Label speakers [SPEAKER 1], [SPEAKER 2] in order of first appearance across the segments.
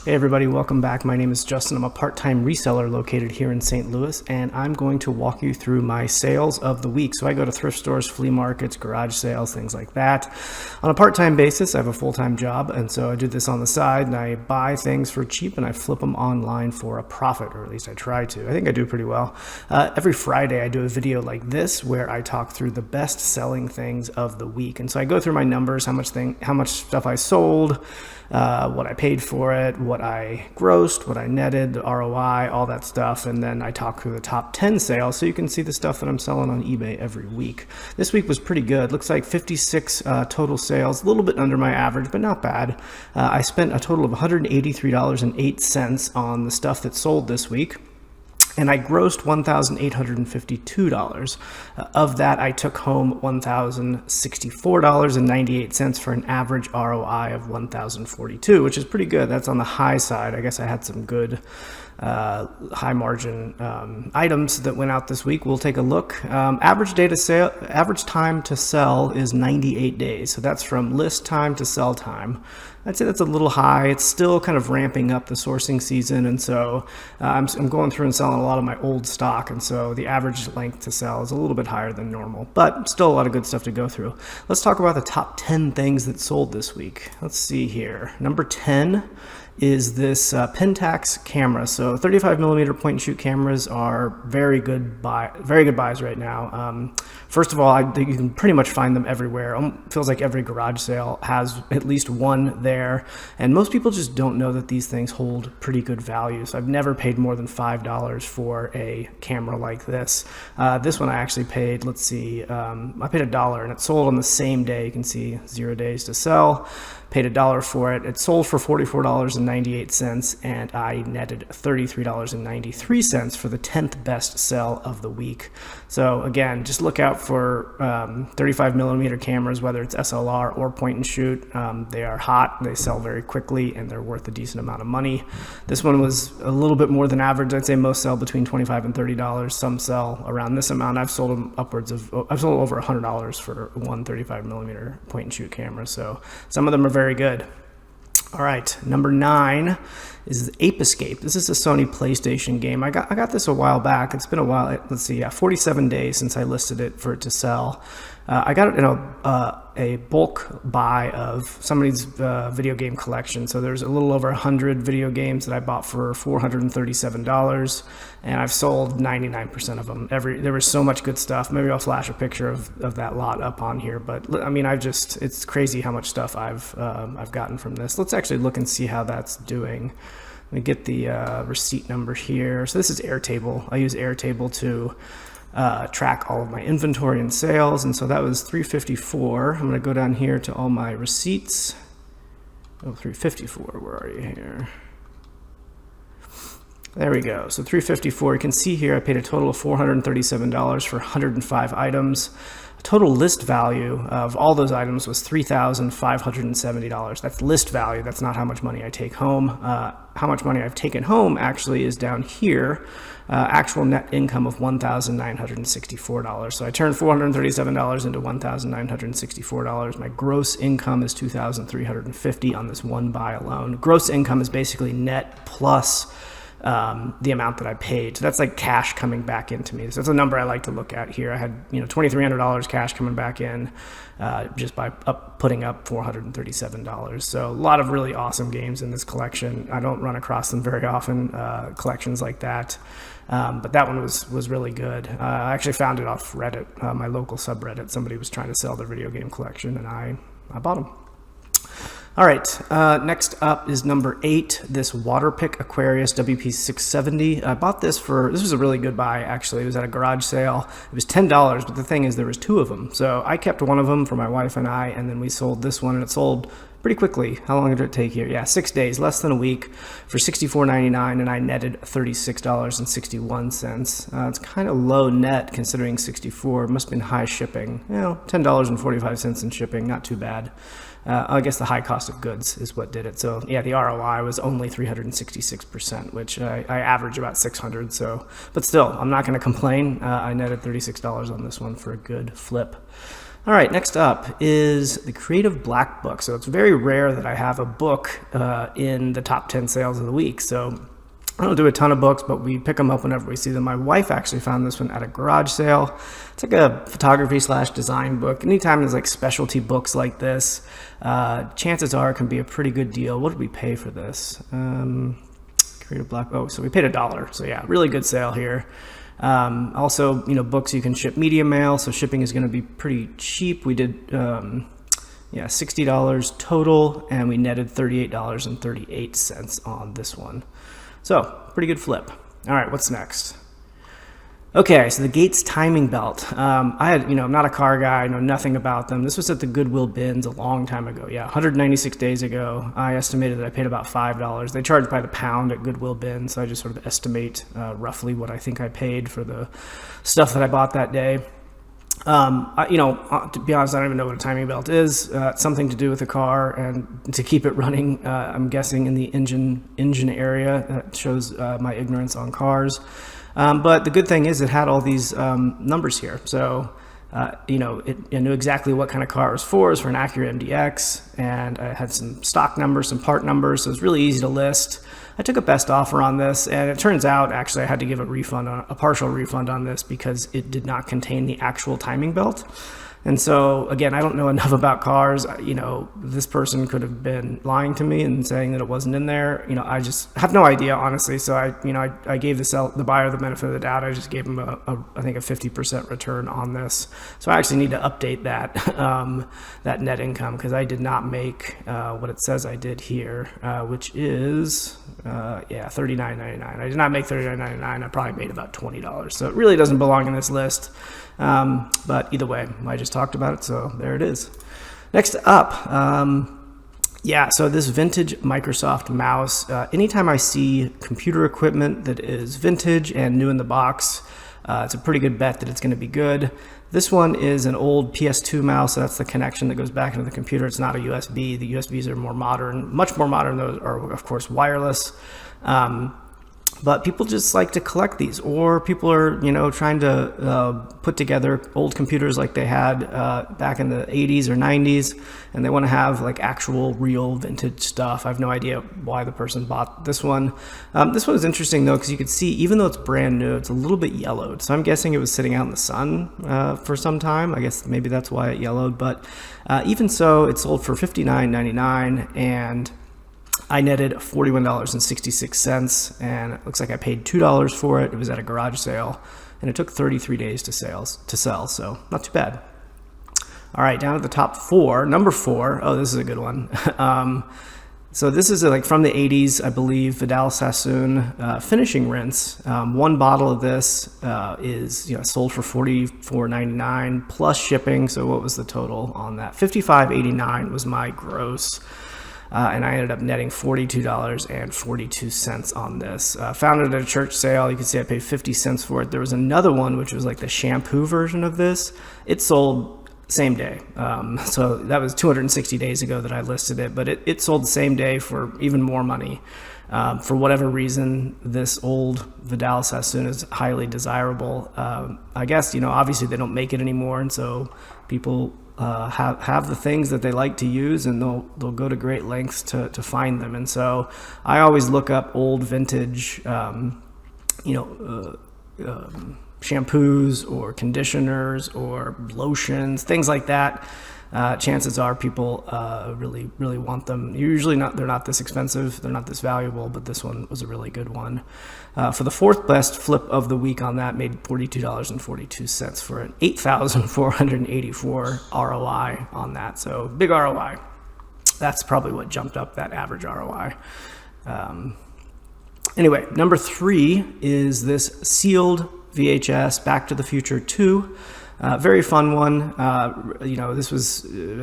[SPEAKER 1] Hey everybody, welcome back. My name is Justin. I'm a part-time reseller located here in St. Louis, and I'm going to walk you through my sales of the week. So I go to thrift stores, flea markets, garage sales, things like that. On a part-time basis, I have a full-time job, and so I do this on the side, and I buy things for cheap, and I flip them online for a profit, or at least I try to. I think I do pretty well. Every Friday, I do a video like this where I talk through the best-selling things of the week. And so I go through my numbers, how much stuff I sold, what I paid for it, what I grossed, what I netted, the ROI, all that stuff. And then I talk through the top 10 sales so you can see the stuff that I'm selling on eBay every week. This week was pretty good. Looks like 56 total sales, a little bit under my average, but not bad. I spent a total of $183.08 on the stuff that sold this week. And I grossed $1,852. Of that, I took home $1,064.98 for an average ROI of $1,042, which is pretty good. That's on the high side. I guess I had some good high margin items that went out this week. We'll take a look. Average time to sell is 98 days. So that's from list time to sell time. I'd say that's a little high. It's still kind of ramping up the sourcing season, and so I'm going through and selling a lot of my old stock, and so the average length to sell is a little bit higher than normal, but still a lot of good stuff to go through. Let's talk about the top 10 things that sold this week. Let's see here. Number 10 is this Pentax camera. So 35 millimeter point and shoot cameras are very good buys right now. First of all, you can pretty much find them everywhere. Feels like every garage sale has at least one there, and most people just don't know that these things hold pretty good value. So I've never paid more than $5 for a camera like this. This one I actually paid, let's see, I paid $1 and it sold on the same day. You can see 0 days to sell. Paid $1 for it. It sold for $44.98, and I netted $33.93 for the 10th best sell of the week. So again, just look out for 35 millimeter cameras, whether it's SLR or point and shoot. They are hot, they sell very quickly, and they're worth a decent amount of money. This one was a little bit more than average. I'd say most sell between $25 and $30. Some sell around this amount. I've sold them I've sold over $100 for one 35 millimeter point and shoot camera. So some of them are very good. All right, number 9 is Ape Escape. This is a Sony PlayStation game. I got this a while back. It's been a while. Let's see, 47 days since I listed it for it to sell. I got it in a bulk buy of somebody's video game collection. So there's a little over 100 video games that I bought for $437, and I've sold 99% of them. There was so much good stuff. Maybe I'll flash a picture of that lot up on here. But I mean, it's crazy how much stuff I've gotten from this. Let's actually look and see how that's doing. Let me get the receipt number here. So this is Airtable. I use Airtable to track all of my inventory and sales, and so that was $354. I'm going to go down here to all my receipts. Oh, $354. Where are you here? There we go. So $354. You can see here I paid a total of $437 for 105 items. Total list value of all those items was $3,570. That's list value. That's not how much money I take home. How much money I've taken home actually is down here. Actual net income of $1,964. So I turned $437 into $1,964. My gross income is $2,350 on this one buy alone. Gross income is basically net plus the amount that I paid. So that's like cash coming back into me. So that's a number I like to look at here. I had $2,300 cash coming back in just by putting up $437. So a lot of really awesome games in this collection. I don't run across them very often, collections like that. But that one was really good. I actually found it off Reddit, my local subreddit. Somebody was trying to sell their video game collection, and I bought them. All right, next up is number 8, this Waterpik Aquarius WP670. I bought this was a really good buy, actually. It was at a garage sale. It was $10, but the thing is there was 2 of them. So I kept one of them for my wife and I, and then we sold this one, and it sold pretty quickly. How long did it take here? Yeah, 6 days, less than a week, for $64.99, and I netted $36.61. It's kind of low net considering 64. It must have been high shipping. $10.45 in shipping, not too bad. I guess the high cost of goods is what did it. So yeah, the ROI was only 366%, which I average about 600. So, but still, I'm not going to complain. I netted $36 on this one for a good flip. All right, next up is the Creative Black Book. So it's very rare that I have a book in the top 10 sales of the week. So I don't do a ton of books, but we pick them up whenever we see them. My wife actually found this one at a garage sale. It's like a photography / design book. Anytime there's like specialty books like this, chances are it can be a pretty good deal. What did we pay for this? Creative Black. Oh, so we paid $1. So yeah, really good sale here. Also, books you can ship media mail, so shipping is going to be pretty cheap. We did, $60 total, and we netted $38.38 on this one. So, pretty good flip. All right, what's next? Okay, so the Gates timing belt. I'm not a car guy, I know nothing about them. This was at the Goodwill bins a long time ago. Yeah, 196 days ago. I estimated that I paid about $5. They charge by the pound at Goodwill bins, so I just sort of estimate roughly what I think I paid for the stuff that I bought that day. To be honest, I don't even know what a timing belt is. It's something to do with the car and to keep it running. I'm guessing in the engine area. That shows my ignorance on cars. But the good thing is it had all these numbers here. So, I knew exactly what kind of car it was for. It was for an Acura MDX, and I had some stock numbers, some part numbers, so it was really easy to list. I took a best offer on this, and it turns out actually I had to give a partial refund on this because it did not contain the actual timing belt. And so, again, I don't know enough about cars. This person could have been lying to me and saying that it wasn't in there. I just have no idea, honestly. So I gave the buyer the benefit of the doubt. I just gave him I think a 50% return on this. So I actually need to update that that net income, because I did not make what it says I did here, which is $39.99. I did not make $39.99. I probably made about $20. So it really doesn't belong in this list. But either way, I just talked about it, so there it is. Next up, so this vintage Microsoft mouse. Anytime I see computer equipment that is vintage and new in the box, it's a pretty good bet that it's going to be good. This one is an old PS2 mouse, so that's the connection that goes back into the computer. It's not a USB. The USBs are more modern, much more modern. Those are, of course, wireless. But people just like to collect these, or people are, trying to put together old computers like they had back in the 80s or 90s, and they want to have like actual real vintage stuff. I have no idea why the person bought this one. This one is interesting though, because you could see, even though it's brand new, it's a little bit yellowed. So I'm guessing it was sitting out in the sun for some time. I guess maybe that's why it yellowed. But even so, it sold for $59.99, and I netted $41.66, and it looks like I paid $2 for it. It was at a garage sale, and it took 33 days to sell, so not too bad. All right, down at the top four. Number 4. Oh, this is a good one. So this is like from the 80s, I believe, Vidal Sassoon finishing rinse. One bottle of this is sold for $44.99 plus shipping. So what was the total on that? $55.89 was my gross. And I ended up netting $42.42 on this. Found it at a church sale. You can see I paid 50 cents for it. There was another one, which was like the shampoo version of this. It sold same day. So that was 260 days ago that I listed it, but it sold the same day for even more money. For whatever reason, this old Vidal Sassoon is highly desirable. I guess, obviously they don't make it anymore, and so people have the things that they like to use, and they'll go to great lengths to find them. And so I always look up old vintage shampoos or conditioners or lotions, things like that. Chances are people really want them. They're not this expensive, they're not this valuable, but this one was a really good one. For the 4th best flip of the week on that, made $42.42 for an 8,484 ROI on that. So big ROI. That's probably what jumped up that average ROI. Anyway, number 3 is this sealed VHS Back to the Future 2. Very fun one. I've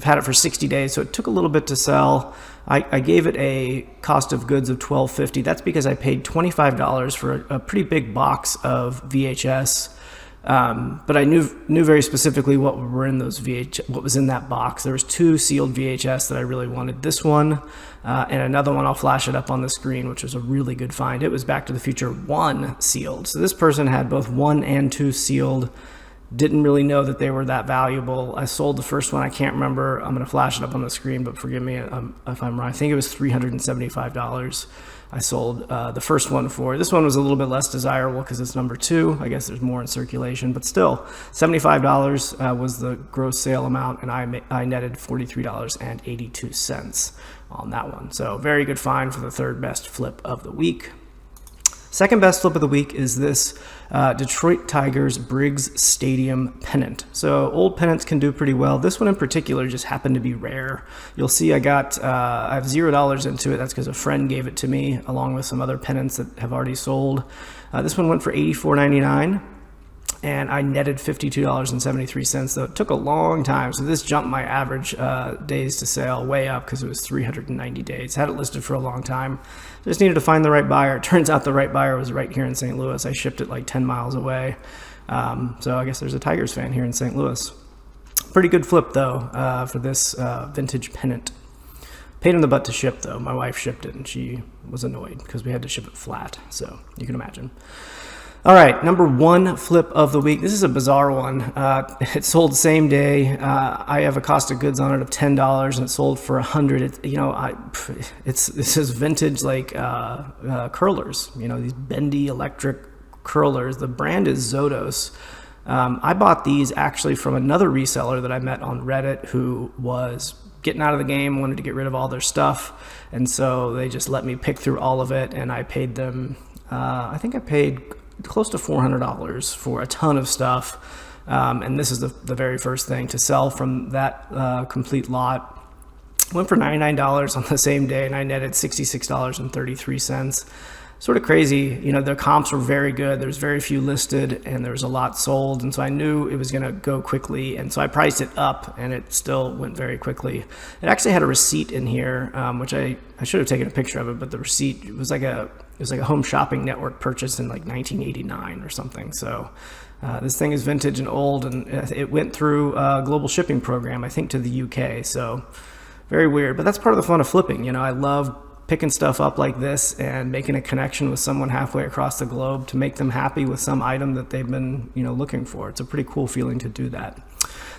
[SPEAKER 1] had it for 60 days, so it took a little bit to sell. I gave it a cost of goods of $12.50. That's because I paid $25 for a pretty big box of VHS. But I knew very specifically what was in that box. There was 2 sealed VHS that I really wanted. This one and another one. I'll flash it up on the screen, which was a really good find. It was Back to the Future 1 sealed. So this person had both 1 and 2 sealed. Didn't really know that they were that valuable. I sold the first one. I can't remember. I'm going to flash it up on the screen, but forgive me if I'm wrong. I think it was $375. I sold the first one for. This one was a little bit less desirable because it's number 2. I guess there's more in circulation, but still, $75 was the gross sale amount, and I netted $43.82 on that one. So very good find for the third best flip of the week. Second best flip of the week is this Detroit Tigers Briggs Stadium Pennant. So old pennants can do pretty well. This one in particular just happened to be rare. You'll see I have $0 into it. That's because a friend gave it to me along with some other pennants that have already sold. This one went for $84.99. And I netted $52.73, though it took a long time. So this jumped my average days to sale way up because it was 390 days. Had it listed for a long time. Just needed to find the right buyer. It turns out the right buyer was right here in St. Louis. I shipped it like 10 miles away. So I guess there's a Tigers fan here in St. Louis. Pretty good flip, though, for this vintage pennant. Paid in the butt to ship, though. My wife shipped it, and she was annoyed because we had to ship it flat. So you can imagine. All right, number 1 flip of the week. This is a bizarre one. It sold same day. I have a cost of goods on it of $10, and it sold for $100. This is vintage like curlers. These bendy electric curlers. The brand is Zodos. I bought these actually from another reseller that I met on Reddit who was getting out of the game, wanted to get rid of all their stuff, and so they just let me pick through all of it, and I paid them. I think I paid close to $400 for a ton of stuff, and this is the very first thing to sell from that complete lot. Went for $99 on the same day, and I netted $66.33. Sort of crazy. Their comps were very good. There's very few listed, and there's a lot sold, and so I knew it was going to go quickly, and so I priced it up, and it still went very quickly. It actually had a receipt in here, which I should have taken a picture of it, but the receipt was like a home shopping network purchase in like 1989 or something. So this thing is vintage and old, and it went through a global shipping program, I think, to the UK. So very weird, but that's part of the fun of flipping. I love picking stuff up like this and making a connection with someone halfway across the globe to make them happy with some item that they've been looking for. It's a pretty cool feeling to do that.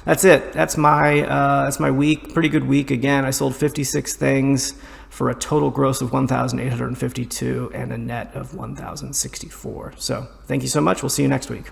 [SPEAKER 1] That's it. That's my week. Pretty good week. Again, I sold 56 things for a total gross of $1,852 and a net of $1,064. So thank you so much. We'll see you next week.